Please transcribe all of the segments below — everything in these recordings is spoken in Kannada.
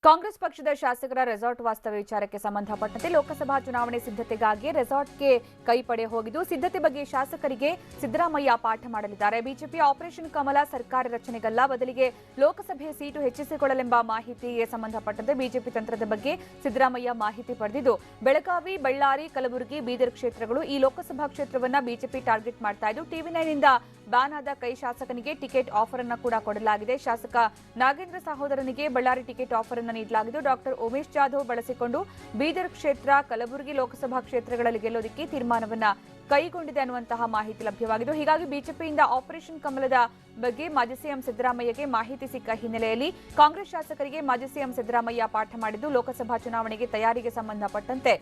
ಕಾಂಗ್ರೆಸ್ ಪಕ್ಷದ ಶಾಸಕರ ರೆಸಾರ್ಟ್ ವಾಸ್ತವ್ಯ ವಿಚಾರಕ್ಕೆ ಸಂಬಂಧಪಟ್ಟಂತೆ ಲೋಕಸಭಾ ಚುನಾವಣೆ ಸಿದ್ಧತೆಗಾಗಿ ರೆಸಾರ್ಟ್ಗೆ ಕೈ ಪಡೆ ಹೋಗಿದ್ದು ಸಿದ್ಧತೆ ಬಗ್ಗೆ ಶಾಸಕರಿಗೆ ಸಿದ್ದರಾಮಯ್ಯ ಪಾಠ ಮಾಡಲಿದ್ದಾರೆ. ಬಿಜೆಪಿ ಆಪರೇಷನ್ ಕಮಲ ಸರ್ಕಾರ ರಚನೆಗಲ್ಲ, ಬದಲಿಗೆ ಲೋಕಸಭೆ ಸೀಟು ಹೆಚ್ಚಿಸಿಕೊಳ್ಳಲೆಂಬ ಮಾಹಿತಿಗೆ ಸಂಬಂಧಪಟ್ಟಂತೆ ಬಿಜೆಪಿ ತಂತ್ರದ ಬಗ್ಗೆ ಸಿದ್ದರಾಮಯ್ಯ ಮಾಹಿತಿ ಪಡೆದಿದ್ದು, ಬೆಳಗಾವಿ, ಬಳ್ಳಾರಿ, ಕಲಬುರಗಿ, ಬೀದರ್ ಕ್ಷೇತ್ರಗಳು ಈ ಲೋಕಸಭಾ ಕ್ಷೇತ್ರವನ್ನ ಬಿಜೆಪಿ ಟಾರ್ಗೆಟ್ ಮಾಡ್ತಾ ಇದ್ದು, ಟಿವಿ9ನಿಂದ ಬ್ಯಾನ್ ಆದ ಕೈ ಶಾಸಕನಿಗೆ ಟಿಕೆಟ್ ಆಫರ್ ಅನ್ನು ಕೂಡ ಕೊಡಲಾಗಿದೆ. ಶಾಸಕ ನಾಗೇಂದ್ರ ಸಹೋದರನಿಗೆ ಬಳ್ಳಾರಿ ಟಿಕೆಟ್ ಆಫರ್ ಅನ್ನು ನೀಡಲಾಗಿದ್ದು, ಡಾಕ್ಟರ್ ಉಮೇಶ್ ಜಾಧವ್ ಬಳಸಿಕೊಂಡು ಬೀದರ್ ಕ್ಷೇತ್ರ, ಕಲಬುರಗಿ ಲೋಕಸಭಾ ಕ್ಷೇತ್ರಗಳಲ್ಲಿ ಗೆಲ್ಲೋದಕ್ಕೆ ತೀರ್ಮಾನವನ್ನ ಕೈಗೊಂಡಿದೆ ಅನ್ನುವಂತಹ ಮಾಹಿತಿ ಲಭ್ಯವಾಗಿದ್ದು, ಹೀಗಾಗಿ ಬಿಜೆಪಿಯಿಂದ ಆಪರೇಷನ್ ಕಮಲದ ಬಗ್ಗೆ ಮಾಜಿ ಸಿಎಂ ಸಿದ್ದರಾಮಯ್ಯಗೆ ಮಾಹಿತಿ ಸಿಕ್ಕ ಹಿನ್ನೆಲೆಯಲ್ಲಿ ಕಾಂಗ್ರೆಸ್ ಶಾಸಕರಿಗೆ ಮಾಜಿ ಸಿಎಂ ಸಿದ್ದರಾಮಯ್ಯ ಪಾಠ ಮಾಡಿದ್ದು, ಲೋಕಸಭಾ ಚುನಾವಣೆಗೆ ತಯಾರಿಗೆ ಸಂಬಂಧಪಟ್ಟಂತೆ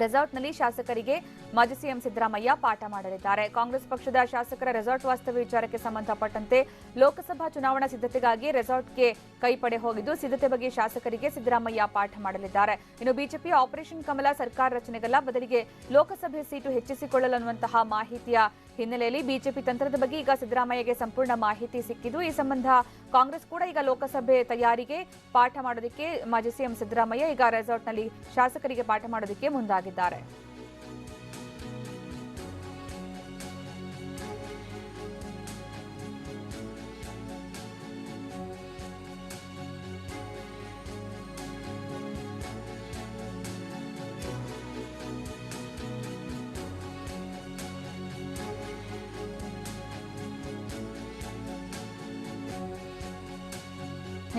ರೆಸಾರ್ಟ್ನಲ್ಲಿ ಶಾಸಕರಿಗೆ ಮಾಜಿ ಸಿಎಂ ಸಿದ್ದರಾಮಯ್ಯ ಪಾಠ ಮಾಡಲಿದ್ದಾರೆ. ಕಾಂಗ್ರೆಸ್ ಪಕ್ಷದ ಶಾಸಕರ ರೆಸಾರ್ಟ್ ವಾಸ್ತವ್ಯ ವಿಚಾರಕ್ಕೆ ಸಂಬಂಧಪಟ್ಟಂತೆ ಲೋಕಸಭಾ ಚುನಾವಣಾ ಸಿದ್ಧತೆಗಾಗಿ ರೆಸಾರ್ಟ್ಗೆ ಕೈ ಪಡೆ ಹೋಗಿದ್ದು, ಸಿದ್ಧತೆ ಬಗ್ಗೆ ಶಾಸಕರಿಗೆ ಸಿದ್ದರಾಮಯ್ಯ ಪಾಠ ಮಾಡಲಿದ್ದಾರೆ. ಇನ್ನು ಬಿಜೆಪಿ ಆಪರೇಷನ್ ಕಮಲ ಸರ್ಕಾರ ರಚನೆಗಲ್ಲ, ಬದಲಿಗೆ ಲೋಕಸಭೆ ಸೀಟು ಹೆಚ್ಚಿಸಿಕೊಳ್ಳಲು ಅನ್ನುವಂತಹ ಮಾಹಿತಿಯ ಹಿನ್ನೆಲೆಯಲ್ಲಿ ಬಿಜೆಪಿ ತಂತ್ರದ ಬಗ್ಗೆ ಈಗ ಸಿದ್ದರಾಮಯ್ಯಗೆ ಸಂಪೂರ್ಣ ಮಾಹಿತಿ ಸಿಕ್ಕಿದ್ದು, ಈ ಸಂಬಂಧ ಕಾಂಗ್ರೆಸ್ ಕೂಡ ಈಗ ಲೋಕಸಭೆ ತಯಾರಿಗೆ ಪಾಠ ಮಾಡೋದಕ್ಕೆ ಮಾಜಿ ಸಿಎಂ ಸಿದ್ದರಾಮಯ್ಯ ಈಗ ರೆಸಾರ್ಟ್ನಲ್ಲಿ ಶಾಸಕರಿಗೆ ಪಾಠ ಮಾಡೋದಕ್ಕೆ ಮುಂದಾಗಿದ್ದಾರೆ.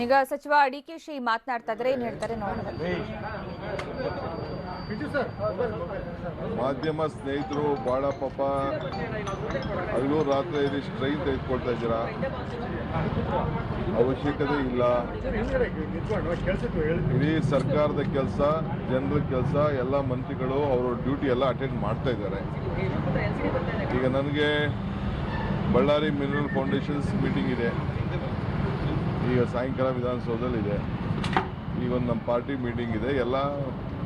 ಈಗ ಸಚಿವ ಡಿಕೆಶಿ ಮಾತನಾಡ್ತಾ ಇದ್ರೆ ಏನ್ ಹೇಳ್ತಾರೆ ನೋಡೋಣ. ಮಾಧ್ಯಮ ಸ್ನೇಹಿತರು ಬಹಳ ಪಾಪ ಹಗಲು ರಾತ್ರಿ ಸ್ಟ್ರೈನ್ ತೆಗೆದುಕೊಳ್ತಾ ಇದ್ದೀರಾ, ಅವಶ್ಯಕತೆ ಇಲ್ಲ. ಇಡೀ ಸರ್ಕಾರದ ಕೆಲಸ, ಜನರ ಕೆಲಸ, ಎಲ್ಲ ಮಂತ್ರಿಗಳು ಅವರ ಡ್ಯೂಟಿ ಎಲ್ಲ ಅಟೆಂಡ್ ಮಾಡ್ತಾ ಇದ್ದಾರೆ. ಈಗ ನನಗೆ ಬಳ್ಳಾರಿ ಮಿನರಲ್ ಫೌಂಡೇಶನ್ಸ್ ಮೀಟಿಂಗ್ ಇದೆ, ಈಗ ಸಾಯಂಕಾಲ ವಿಧಾನಸೌಧದಲ್ಲಿದೆ. ಈಗ ಒಂದು ನಮ್ಮ ಪಾರ್ಟಿ ಮೀಟಿಂಗ್ ಇದೆ. ಎಲ್ಲ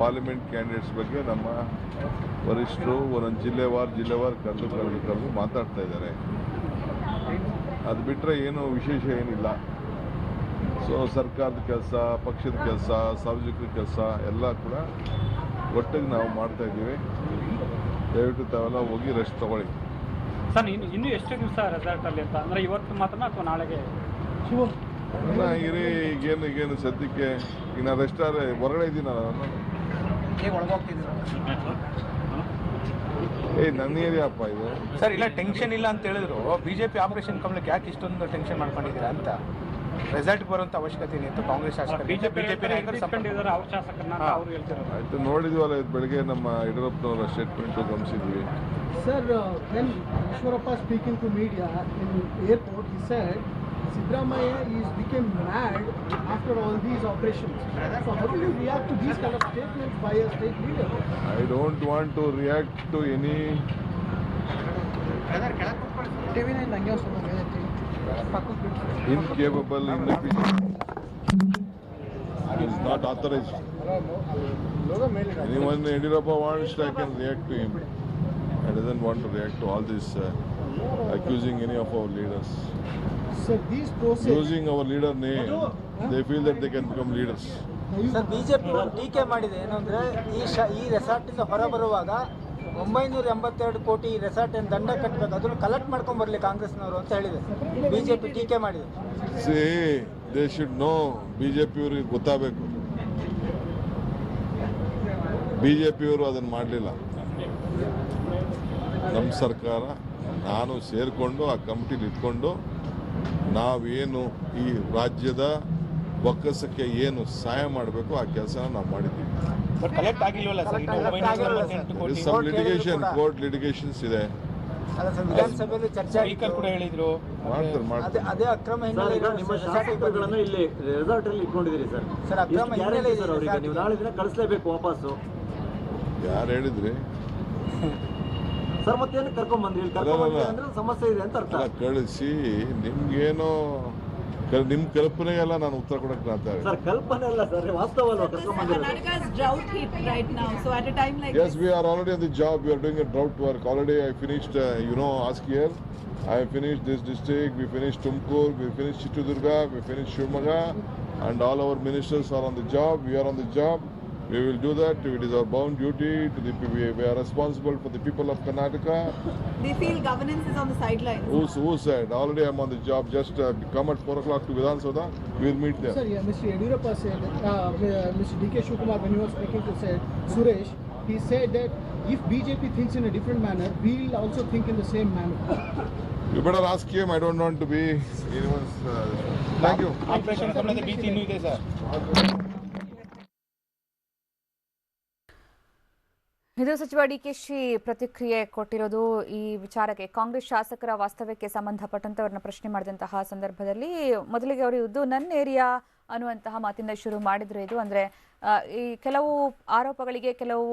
ಪಾರ್ಲಿಮೆಂಟ್ ಕ್ಯಾಂಡಿಡೇಟ್ಸ್ ಬಗ್ಗೆ ನಮ್ಮ ವರಿಷ್ಠರು ಒಂದೊಂದು ಜಿಲ್ಲೆವಾರು ಕರೆದು ಮಾತಾಡ್ತಾ ಇದ್ದಾರೆ. ಅದು ಬಿಟ್ಟರೆ ಏನು ವಿಶೇಷ ಏನಿಲ್ಲ. ಸೊ ಸರ್ಕಾರದ ಕೆಲಸ, ಪಕ್ಷದ ಕೆಲಸ, ಸಾರ್ವಜನಿಕರ ಕೆಲಸ ಎಲ್ಲ ಕೂಡ ಒಟ್ಟಿಗೆ ನಾವು ಮಾಡ್ತಾ ಇದ್ದೀವಿ. ದಯವಿಟ್ಟು ತಾವೆಲ್ಲ ಹೋಗಿ ರೆಸ್ಟ್ ತಗೊಳ್ಳಿ. ಸರ್, ಇನ್ನೂ ಎಷ್ಟು ದಿವಸ ರೆಸಾರ್ಟಲ್ಲಿ ಅಂತ ಅಂದರೆ ಇವತ್ತು ಮಾತ್ರ ಅಥವಾ ನಾಳೆಗೆ? ಇರಿ, ಈಗೇನು ಸದ್ಯಕ್ಕೆ ಈಗ ನಾನು ರೆಸ್ಟಾರ ಹೊರಗಡೆ ಇದ್ದೀನಲ್ಲ, ನನ್ನ ಏರಿಯಾಪ್ಪ ಇದು. ಸರ್ ಇಲ್ಲ ಟೆನ್ಷನ್ ಇಲ್ಲ ಅಂತ ಹೇಳಿದ್ರು. ಬಿಜೆಪಿ ಆಪರೇಷನ್ ಕಮಲಕ್ಕೆ ಯಾಕೆ ಇಷ್ಟೊಂದು ಟೆನ್ಷನ್ ಮಾಡ್ಕೊಂಡಿದ್ದೀರಾ ಅಂತ, ರೆಸಾರ್ಟ್ಗೆ ಬರುವಂತ ಅವಶ್ಯಕತೆ ಇದೆ ಅಂತ ಕಾಂಗ್ರೆಸ್ ಶಾಸಕರು ಬಿಜೆಪಿ ಅವ್ರ ಶಾಸಕರನ್ನ ಅವರು ಹೇಳ್ತಾರೆ. ಆಯ್ತು, ನೋಡಿದ್ವಲ್ಲ ಇದು ಬೆಳಗ್ಗೆ ನಮ್ಮ ಯಡಿಯೂರಪ್ಪನವರ statement ಗಮನಿಸಿದ್ವಿ. Sir, when Ishwarappa speaking to media in airport, he said Siddaramaiah became mad after all these operations. So how will you react to these kind of statements by a state leader? I don't want to react to any incapable, inefficient. It is not authorized. Anyone Yediyurappa wants, I can react to him. I doesn't want to react to all this accusing any of our leaders. Sir, these process Using our leader name, they feel that they can become leaders. Sir, BJP ಟೀಕೆ ಮಾಡಿದೆ ಏನಂದ್ರೆ ಈ ರೆಸಾರ್ಟಿಂದ ಹೊರ ಬರುವಾಗ 982 ಕೋಟಿ ರೆಸಾರ್ಟ್ ದಂಡ ಕಟ್ಟಬೇಕು, ಅದನ್ನು ಕಲೆಕ್ಟ್ ಮಾಡ್ಕೊಂಡ್ ಬರಲಿ ಕಾಂಗ್ರೆಸ್ನವರು ಅಂತ ಹೇಳಿದೆ. ಬಿಜೆಪಿ ಟೀಕೆ ಮಾಡಿದೆ. They should know, ಬಿಜೆಪಿಯವರಿಗೆ ಗೊತ್ತಾಗಬೇಕು. ಬಿಜೆಪಿಯವರು ಅದನ್ನು ಮಾಡಲಿಲ್ಲ. ನಮ್ಮ ಸರ್ಕಾರ, ನಾನು ಸೇರಿಕೊಂಡು ಆ ಕಮಿಟಿಲಿ ಇಟ್ಕೊಂಡು ನಾವೇನು ಈ ರಾಜ್ಯದ ಒಕ್ಕಸಕ್ಕೆ ಏನು ಸಹಾಯ ಮಾಡಬೇಕು ಆ ಕೆಲಸನ ನಾವು ಮಾಡಿದ್ದೀವಿ. ಸಮ್ ಲಿಟಿಗೇಷನ್, ಕೋರ್ಟ್ ಲಿಟಿಗೇಷನ್ಸ್ ಇದೆ. ವಿಧಾನಸಭೆಯಲ್ಲಿ ಚರ್ಚೆ ಕೂಡ ಹೇಳಿದ್ರು ಮಾಡ್ತಾರೆ. ಅದೇ ಅಕ್ರಮ ಹಿನ್ನೆಲೆ ಇಲ್ಲಿ ರೆಸಾರ್ಟ್ ಅಲ್ಲಿ ಇಟ್ಕೊಂಡಿದ್ದೀರಿ ಸರ್. ಸರ್, ಅಕ್ರಮ ಹಿನ್ನೆಲೆ ನೀವು ನಾಳೆ ದಿನ ಕಳಿಸ್ಲೇಬೇಕು ವಾಪಸ್ಸು. ಯಾರು ಹೇಳಿದ್ರಿ ಸರ್? ಮತ್ತೇನು ಕರ್ಕೊಂಡ್ ಬಂದ್ರಿ? ಅಂದ್ರೆ ಸಮಸ್ಯೆ ಇದೆ ಅಂತ ಅರ್ಥ. ಕಳಿಸಿ, ನಿಮ್ಗೇನೋ ನಿಮ್ಮ ಕಲ್ಪನೆಗೆಲ್ಲ ನಾನು ಉತ್ತರ ಕೊಡಕ್ಕೆ ಆಗ್ತಾ ಸರ್, ಕಲ್ಪನೆ ಅಲ್ಲ ಸರ್, ವಾಸ್ತವ ಅಲ್ವಾ ಕರ್ಕೊಂಡ್ ಬಂದಿರೋದು? Yes, we are already on the job. We are doing a drought work. Already I finished, ask here. I finished this district. We finished Tumkur. We finished Chitradurga. We finished Shivamoga. and all our ministers are on the job. We are on the job. We will do that. It is our bound duty. We are responsible for the people of Karnataka. They feel governance is on the sidelines. Who said? Already I'm on the job. Just come at 4 o'clock to Vidhan Sabha. We will meet there. Sir, yeah, Mr. Yediyurappa said, Mr. D.K. Shivakumar, when he was speaking to Suresh, he said that if BJP thinks in a different manner, we will also think in the same manner. You better ask him. I don't want to be anyone's. Thank you. Operation ಕಮಲದ ಭೀತಿ ಇನ್ನೂ ಇದೆ ಸರ್. ಇದು ಸಚಿವ ಡಿಕೆಶಿ ಪ್ರತಿಕ್ರಿಯೆ ಕೊಟ್ಟಿರೋದು ಈ ವಿಚಾರಕ್ಕೆ. ಕಾಂಗ್ರೆಸ್ ಶಾಸಕರ ವಾಸ್ತವ್ಯಕ್ಕೆ ಸಂಬಂಧಪಟ್ಟಂತೆ ಅವರನ್ನ ಪ್ರಶ್ನೆ ಮಾಡಿದಂತಹ ಸಂದರ್ಭದಲ್ಲಿ ಮೊದಲಿಗೆ ಅವರು ಇದು ನನ್ನ ಏರಿಯಾ ಅನ್ನುವಂತಹ ಮಾತಿಂದ ಶುರು ಮಾಡಿದ್ರು. ಇದು ಅಂದರೆ ಈ ಕೆಲವು ಆರೋಪಗಳಿಗೆ ಕೆಲವು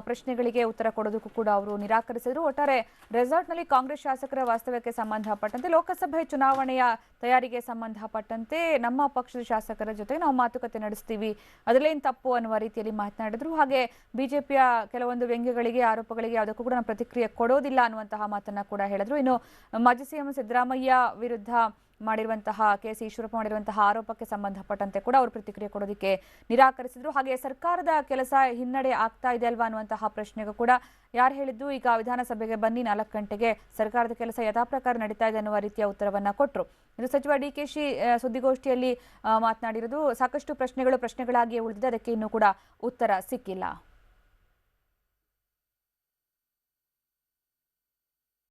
ಪ್ರಶ್ನೆಗಳಿಗೆ ಉತ್ತರ ಕೊಡೋದಕ್ಕೂ ಕೂಡ ಅವರು ನಿರಾಕರಿಸಿದ್ರು. ಒಟ್ಟಾರೆ ರೆಸಾರ್ಟ್ನಲ್ಲಿ ಕಾಂಗ್ರೆಸ್ ಶಾಸಕರ ವಾಸ್ತವ್ಯಕ್ಕೆ ಸಂಬಂಧಪಟ್ಟಂತೆ ಲೋಕಸಭೆ ಚುನಾವಣೆಯ ತಯಾರಿಗೆ ಸಂಬಂಧಪಟ್ಟಂತೆ ನಮ್ಮ ಪಕ್ಷದ ಶಾಸಕರ ಜೊತೆ ನಾವು ಮಾತುಕತೆ ನಡೆಸ್ತೀವಿ, ಅದರಲ್ಲೇನು ತಪ್ಪು ಅನ್ನುವ ರೀತಿಯಲ್ಲಿ ಮಾತನಾಡಿದ್ರು. ಹಾಗೆ ಬಿಜೆಪಿಯ ಕೆಲವೊಂದು ವ್ಯಂಗ್ಯಗಳಿಗೆ ಆರೋಪಗಳಿಗೆ ಯಾವುದಕ್ಕೂ ಕೂಡ ನಾವು ಪ್ರತಿಕ್ರಿಯೆ ಕೊಡೋದಿಲ್ಲ ಅನ್ನುವಂತಹ ಮಾತನ್ನ ಕೂಡ ಹೇಳಿದ್ರು. ಇನ್ನು ಮಾಜಿ ಸಿಎಂ ಸಿದ್ದರಾಮಯ್ಯ ವಿರುದ್ಧ ಮಾಡಿರುವಂತಹ ಕೆಸಿ ಈಶ್ವರಪ್ಪ ಮಾಡಿರುವಂತಹ ಆರೋಪಕ್ಕೆ ಸಂಬಂಧಪಟ್ಟಂತೆ ಕೂಡ ಅವರು ಪ್ರತಿಕ್ರಿಯೆ ಕೊಡೋದಕ್ಕೆ ನಿರಾಕರಿಸಿದ್ರು. ಹಾಗೆ ಸರ್ಕಾರದ ಕೆಲಸ ಹಿನ್ನಡೆ ಆಗ್ತಾ ಇದೆ ಅಲ್ವಾ ಅನ್ನುವಂತಹ ಪ್ರಶ್ನೆಗೂ ಕೂಡ ಯಾರು ಹೇಳಿದ್ದು, ಈಗ ವಿಧಾನಸಭೆಗೆ ಬನ್ನಿ 4 ಗಂಟೆಗೆ ಸರ್ಕಾರದ ಕೆಲಸ ಯಥಾಪ್ರಕಾರ ನಡೀತಾ ಇದೆ ಅನ್ನುವ ರೀತಿಯ ಉತ್ತರವನ್ನ ಕೊಟ್ಟರು. ಇದು ಸಚಿವ ಡಿಕೆಶಿ ಸುದ್ದಿಗೋಷ್ಠಿಯಲ್ಲಿ ಮಾತನಾಡಿರೋದು. ಸಾಕಷ್ಟು ಪ್ರಶ್ನೆಗಳಾಗಿಯೇ ಉಳಿದಿದೆ, ಅದಕ್ಕೆ ಇನ್ನೂ ಕೂಡ ಉತ್ತರ ಸಿಕ್ಕಿಲ್ಲ.